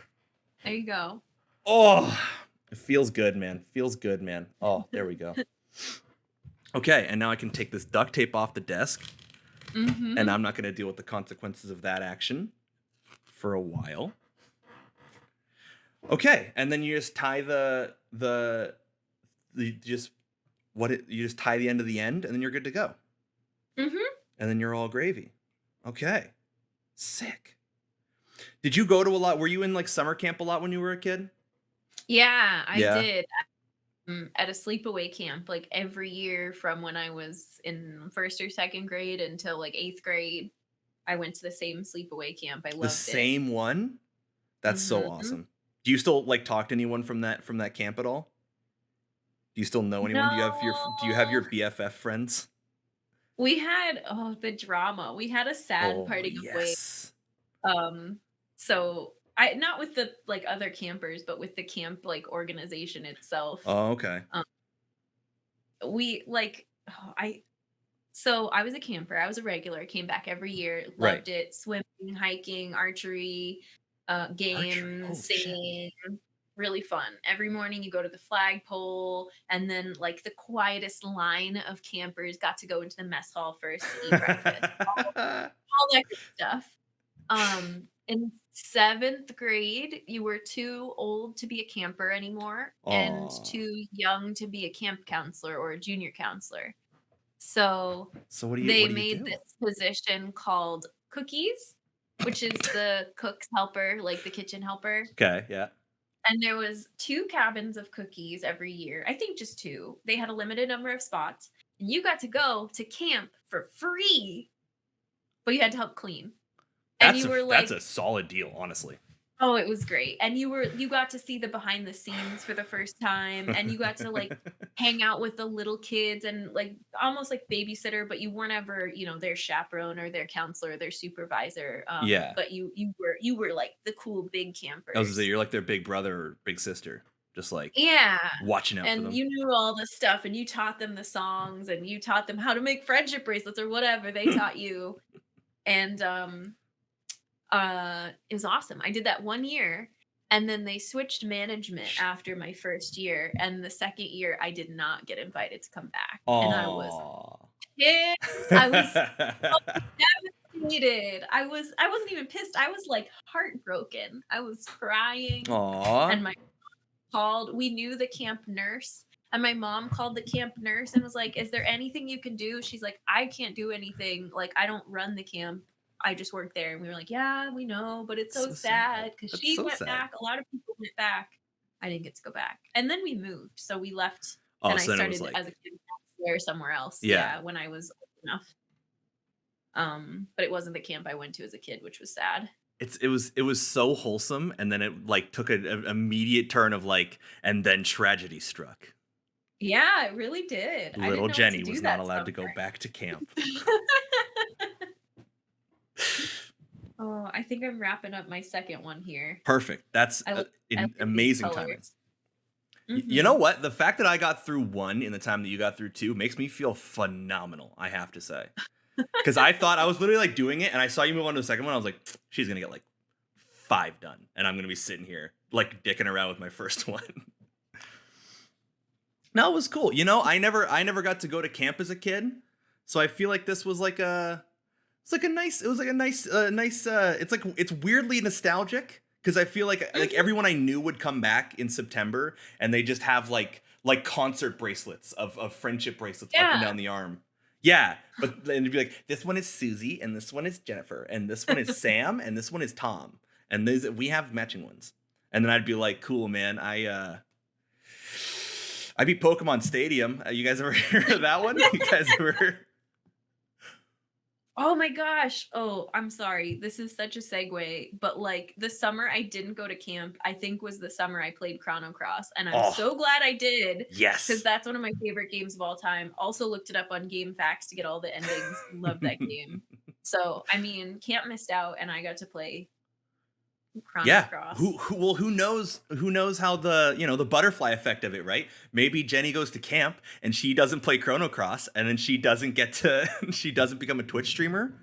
There you go. Oh, it feels good, man. Feels good, man. Oh, there we go. Okay, and now I can take this duct tape off the desk, and I'm not going to deal with the consequences of that action for a while. Okay, and then you just tie you just tie the end of the end, and then you're good to go. And then you're all gravy. Okay, sick. Did you go to a lot? Were you in summer camp a lot when you were a kid? Yeah, I Yeah. did. At a sleepaway camp, like, every year from when I was in 1st or 2nd grade until, like, 8th grade, I went to the same sleepaway camp. I The loved it. same one? That's so Mhm. awesome. Do you still, like, talk to anyone from that camp at all? Do you still know anyone? No. Do you have your BFF friends? The drama. We had a sad Oh, parting of ways. yes. Um, so I not with the, like, other campers, but with the camp, like, organization itself. Oh, okay. Um, we, like I So I was a camper, I was a regular, came back every year, Right. loved it, swimming, hiking, archery, Archery. games, Holy shit. singing, really fun. Every morning you go to the flagpole, and then, like, the quietest line of campers got to go into the mess hall first to eat breakfast, all that good stuff. In 7th grade, you were too old to be a camper anymore and Aw. too young to be a camp counselor or a junior counselor. So, So they what do you made do? this position called cookies, which is the cook's helper, like the kitchen helper, Okay, yeah. and there was 2 cabins of cookies every year, I think just 2. They had a limited number of spots, and you got to go to camp for free, but you had to help clean, and you were That's like a solid deal, honestly. oh, it was great, and you got to see the behind the scenes for the first time, and you got to, like, hang out with the little kids and, like, almost like babysitter, but you weren't ever, their chaperone or their counselor, their supervisor, Yeah. but you were, like, the cool big I was gonna say campers. you're like their big brother or big sister, just, like, Yeah, watching out for and them. you knew all the stuff, and you taught them the songs, and you taught them how to make friendship bracelets or whatever they taught you, and, it was awesome. I did that 1 year, and then they switched management after my 1st year, and the 2nd year, I did not get invited to come back, and I was Aw. pissed. I was so devastated. I wasn't even pissed, I was, like, heartbroken. I was crying, Aw. and my called we knew the camp nurse, and my mom called the camp nurse and was like, "Is there anything you can do?" She's like, "I can't do anything, like, I don't run the camp, I just work there," and we were like, "Yeah, we know, but it's so So sad. sad because That's she so went sad. back, a lot of people went back." I didn't get to go back, and then we moved, so we left, Oh, and I so then it was started like as a camp counselor somewhere else, yeah. yeah, when I was old enough, but it wasn't the camp I went to as a kid, which was sad. It was so wholesome, and then it, like, took an immediate turn of, like, and then tragedy struck. Yeah, it really did. I didn't Little know what to Jenny do was not that allowed to go summer. back to camp. Oh, I think I'm wrapping up my 2nd one here. Perfect. That's, I like I in like these amazing timing. colors. You know Mhm. what? The fact that I got through 1 in the time that you got through 2 makes me feel phenomenal, I have to say. Because I thought I was literally, like, doing it, and I saw you move on to the 2nd one, I was like, "She's gonna get, like, 5 done, and I'm gonna be sitting here, like, dicking around with my first one." No, it was cool. You know, I never got to go to camp as a kid, so I feel like this was like a it's like a nice it was like a nice it's like it's weirdly nostalgic because I feel like Mhm. everyone I knew would come back in September and they just have like concert bracelets of friendship bracelets up and Yeah. down the arm. Yeah, but then it'd be like this one is Susie and this one is Jennifer and this one is Sam and this one is Tom and we have matching ones. And then I'd be like, "Cool, man. I beat Pokemon Stadium. You guys ever hear of that one? You guys ever?" Oh my gosh. Oh, I'm sorry. This is such a segue, but, like, the summer I didn't go to camp, I think was the summer I played Chrono Cross, and I'm Oh, so glad I did because yes. that's one of my favorite games of all time. Also looked it up on GameFAQs to get all the endings. Love that game. So, I mean, camp missed out, and I got to play Chrono Yeah. Cross. Who knows how the, the butterfly effect of it, right? Maybe Jenny goes to camp and she doesn't play Chrono Cross and then she doesn't get to she doesn't become a Twitch streamer.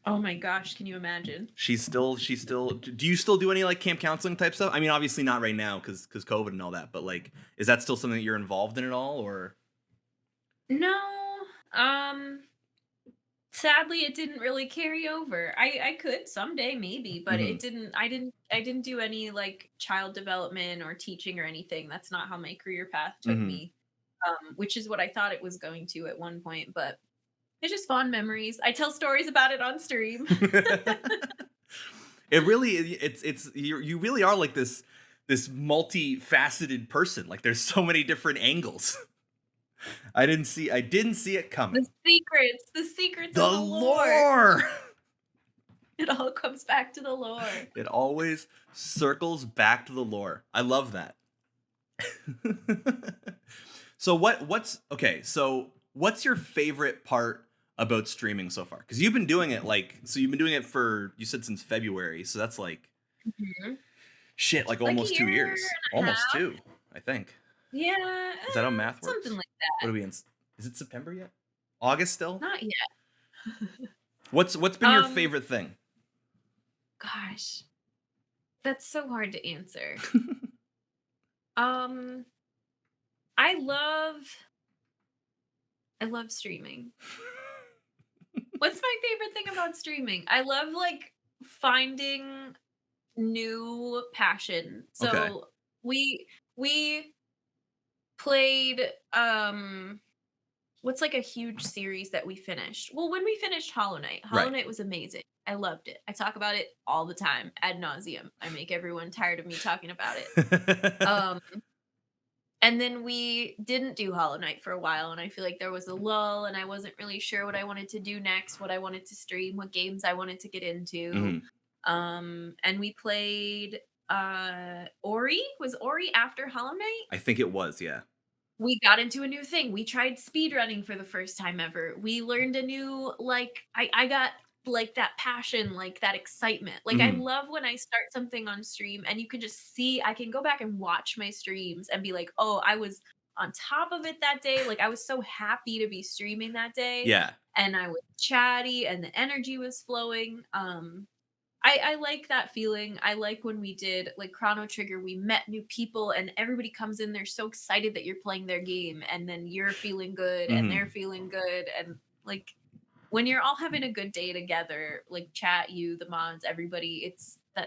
Oh my gosh, can you imagine? She's still do you still do any like camp counseling type stuff? I mean, obviously not right now cuz COVID and all that, but like is that still something that you're involved in at all or No, sadly, it didn't really carry over. I could someday maybe, but it Mhm. didn't I didn't do any, like, child development or teaching or anything. That's not how my career path took Mhm. me, which is what I thought it was going to at one point, but it's just fond memories. I tell stories about it on stream. It really it's you really are like this multifaceted person. Like there's so many different angles. I didn't see it coming. The secrets The of the lore. lore. It all comes back to the lore. It always circles back to the lore. I love that. So what's your favorite part about streaming so far? Because you've been doing it for, you said, since February, so that's like Mhm. shit, like Like a almost 2 year years. and a Almost half. 2, I think. Yeah, Is that how math works? something like What are we in? Is it September yet? August still? not yet. What's been your Um, favorite thing? gosh, that's so hard to answer. Um, I love streaming. What's my favorite thing about streaming? I love like finding new passion. Okay. So we played what's like a huge series that we finished? Well, when we finished Hollow Knight, Hollow Right. Knight was amazing. I loved it. I talk about it all the time, ad nauseum. I make everyone tired of me talking about it. Um, and then we didn't do Hollow Knight for a while, and I feel like there was a lull, and I wasn't really sure what I wanted to do next, what I wanted to stream, what games I wanted to get into. Mhm. And we played Ori. Was Ori after Hollow Knight? I think it was, yeah. We got into a new thing. We tried speed running for the first time ever. We learned a new like I got like that passion, like that excitement. Like I Mhm. love when I start something on stream and you can just see I can go back and watch my streams and be like, "Oh, I was on top of it that day." Like I was so happy to be streaming that day Yeah. and I was chatty and the energy was flowing. I like that feeling. I like when we did like Chrono Trigger, we met new people and everybody comes in, they're so excited that you're playing their game and then you're feeling good and they're Mhm. feeling good. And like when you're all having a good day together, like chat, you, the mods, everybody,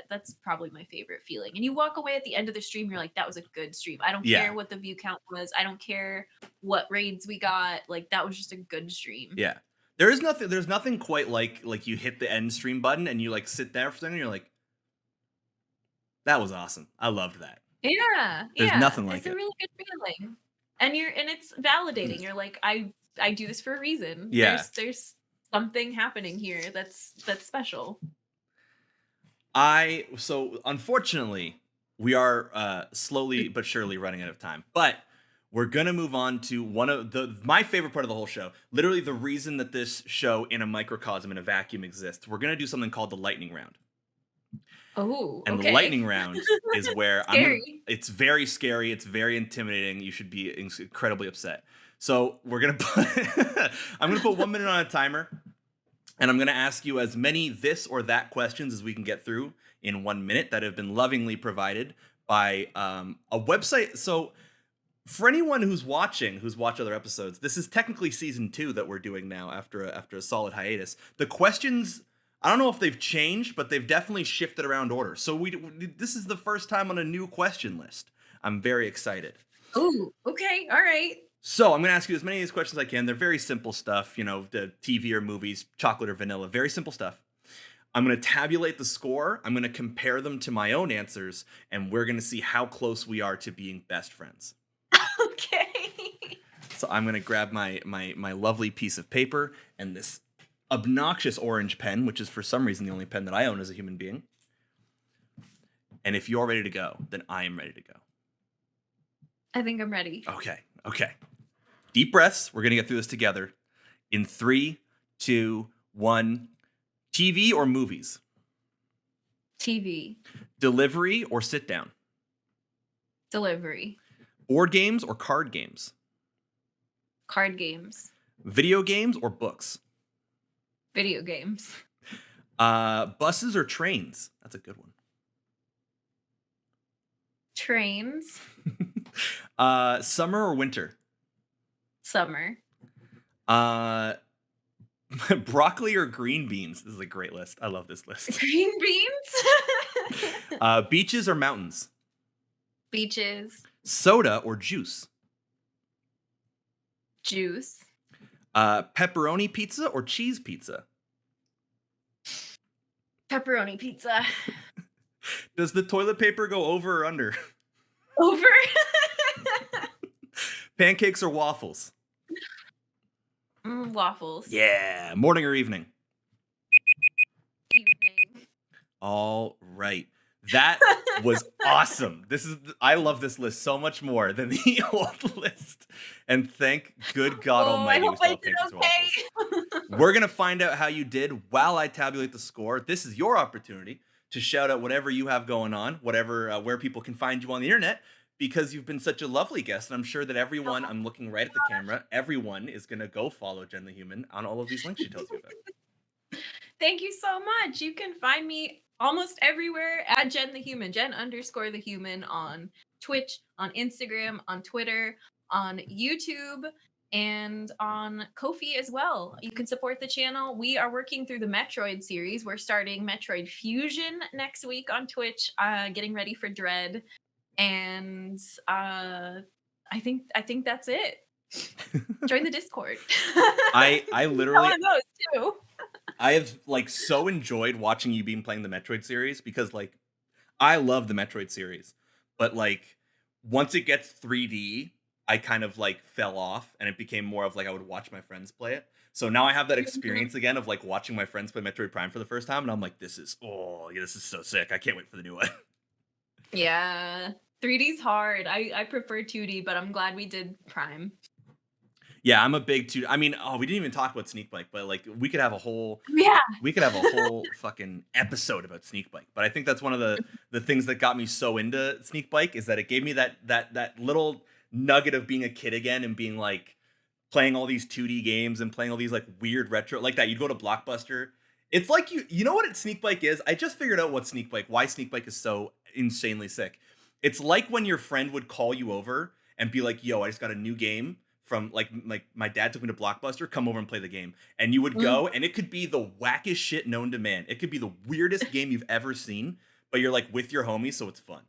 that's probably my favorite feeling. And you walk away at the end of the stream, you're like, that was a good stream. I don't Yeah. care what the view count was. I don't care what raids we got. Like that was just a good stream. Yeah. There's nothing quite like you hit the end stream button and you like sit there for a second and you're like, that was awesome. I loved that. Yeah, There's yeah, nothing like it's a it. really good feeling, and it's validating. You're like, I do this for a reason. Yeah. There's something happening here that's special. So unfortunately, we are slowly but surely running out of time. But we're gonna move on to one of my favorite part of the whole show. Literally the reason that this show in a microcosm, in a vacuum, exists. We're gonna do something called the lightning round. Oh, And the okay. lightning round is where Scary. it's very scary, it's very intimidating. You should be incredibly upset. So we're gonna put I'm gonna put 1 minute on a timer, and I'm gonna ask you as many this or that questions as we can get through in 1 minute that have been lovingly provided by a website. So for anyone who's watched other episodes, this is technically season 2 that we're doing now after a solid hiatus. The questions, I don't know if they've changed, but they've definitely shifted around order. So this is the first time on a new question list. I'm very excited. Oh, okay, all right. So I'm going to ask you as many of these questions as I can. They're very simple stuff, the TV or movies, chocolate or vanilla, very simple stuff. I'm going to tabulate the score. I'm going to compare them to my own answers, and we're going to see how close we are to being best friends. Okay. So I'm going to grab my lovely piece of paper and this obnoxious orange pen, which is for some reason the only pen that I own as a human being. And if you're ready to go, then I am ready to go. I think I'm ready. Okay. Deep breaths. We're going to get through this together. In 3, 2, 1. TV or movies? TV. Delivery or sit down? Delivery. Board games or card games? Card games. Video games or books? Video games. Buses or trains? That's a good one. Trains. Summer or winter? Summer. Broccoli or green beans? This is a great list. I love this list. Green beans. Beaches or mountains? Beaches. Soda or juice? Juice. Pepperoni pizza or cheese pizza? Pepperoni pizza. Does the toilet paper go over or under? Over. Pancakes or waffles? Waffles. Yeah. Morning or evening? Evening. All right. That was awesome. I love this list so much more than the old list. And thank good God I Almighty we hope still I have did pancakes or waffles. okay. We're gonna find out how you did while I tabulate the score. This is your opportunity to shout out whatever you have going on, whatever where people can find you on the internet, because you've been such a lovely guest. And I'm sure that everyone, I'm looking right at the camera, everyone is gonna go follow Jen the Human on all of these links she tells you about. Thank you so much. You can find me almost everywhere at Jen the Human, Jen_the Human on Twitch, on Instagram, on Twitter, on YouTube, and on Ko-fi as well. You can support the channel. We are working through the Metroid series. We're starting Metroid Fusion next week on Twitch, getting ready for Dread. And I think that's it. Join the Discord. I literally one of those too. I have like so enjoyed watching you being playing the Metroid series because like I love the Metroid series, but like once it gets 3D, I kind of like fell off and it became more of like I would watch my friends play it. So now I have that experience again of like watching my friends play Metroid Prime for the first time and I'm like, this is so sick. I can't wait for the new one. Yeah. 3D's hard. I prefer 2D, but I'm glad we did Prime. Yeah, I'm a big I mean, we didn't even talk about Sneak Bike, but like we could have a whole fucking episode about Sneak Bike. But I think that's one of the things that got me so into Sneak Bike is that it gave me that little nugget of being a kid again and being like playing all these 2D games and playing all these like weird retro like that. You'd go to Blockbuster. It's like you know what Sneak Bike is? I just figured out why Sneak Bike is so insanely sick. It's like when your friend would call you over and be like, yo, I just got a new game from like my dad took me to Blockbuster, come over and play the game. And you would go and it could be the wackest shit known to man. It could be the weirdest game you've ever seen, but you're like with your homies, so it's fun.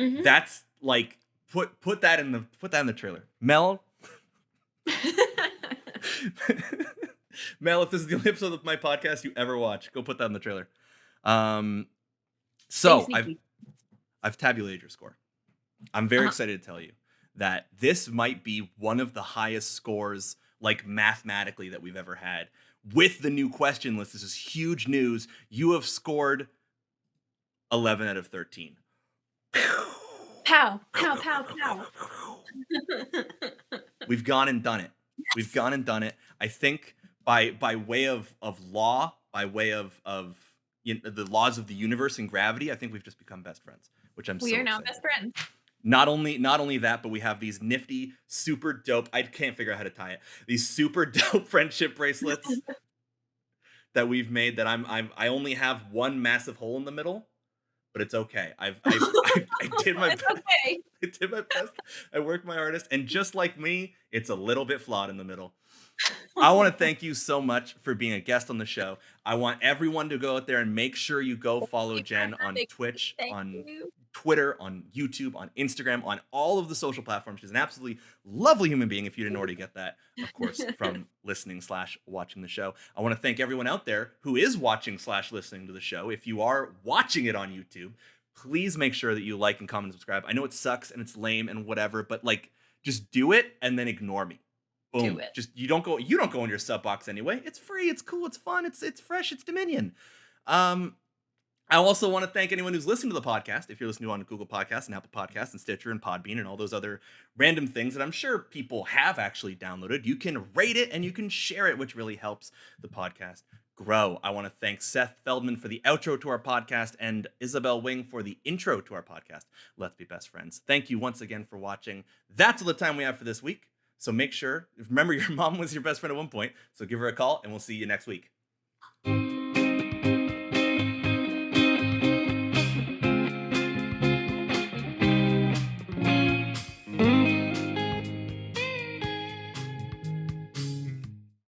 Mhm. That's like put that in the trailer. Mel. Mel, if this is the only episode of my podcast you ever watch, go put that in the trailer. So I've tabulated your score. I'm very excited to tell you that this might be one of the highest scores, like mathematically, that we've ever had. With the new question list, this is huge news. You have scored 11 out of 13. Pow, pow, pow, pow. We've gone and done it. Yes. We've gone and done it. I think by way of law, by way of the laws of the universe and gravity, I think we've just become best friends, which I'm so excited. We are now best friends. Not only that, but we have these nifty, super dope, I can't figure out how to tie it, these super dope friendship bracelets that we've made that I only have one massive hole in the middle, but it's okay. I did my best. Okay. I did my best. I worked my hardest, and just like me, it's a little bit flawed in the middle. I want to thank you so much for being a guest on the show. I want everyone to go out there and make sure you go follow Jen on Twitch, on Twitter, on YouTube, on Instagram, on all of the social platforms. She's an absolutely lovely human being, if you didn't already get that, of course, from listening/watching the show. I want to thank everyone out there who is watching/listening to the show. If you are watching it on YouTube, please make sure that you like and comment and subscribe. I know it sucks and it's lame and whatever, but like, just do it and then ignore me. Boom. Do it. Just you don't go in your sub box anyway. It's free, it's cool, it's fun, it's fresh, it's Dominion. I also want to thank anyone who's listening to the podcast. If you're listening on Google Podcasts and Apple Podcasts and Stitcher and Podbean and all those other random things that I'm sure people have actually downloaded, you can rate it and you can share it, which really helps the podcast grow. I want to thank Seth Feldman for the outro to our podcast and Isabel Wing for the intro to our podcast, Let's Be Best Friends. Thank you once again for watching. That's all the time we have for this week. So make sure, remember your mom was your best friend at one point, so give her a call and we'll see you next week.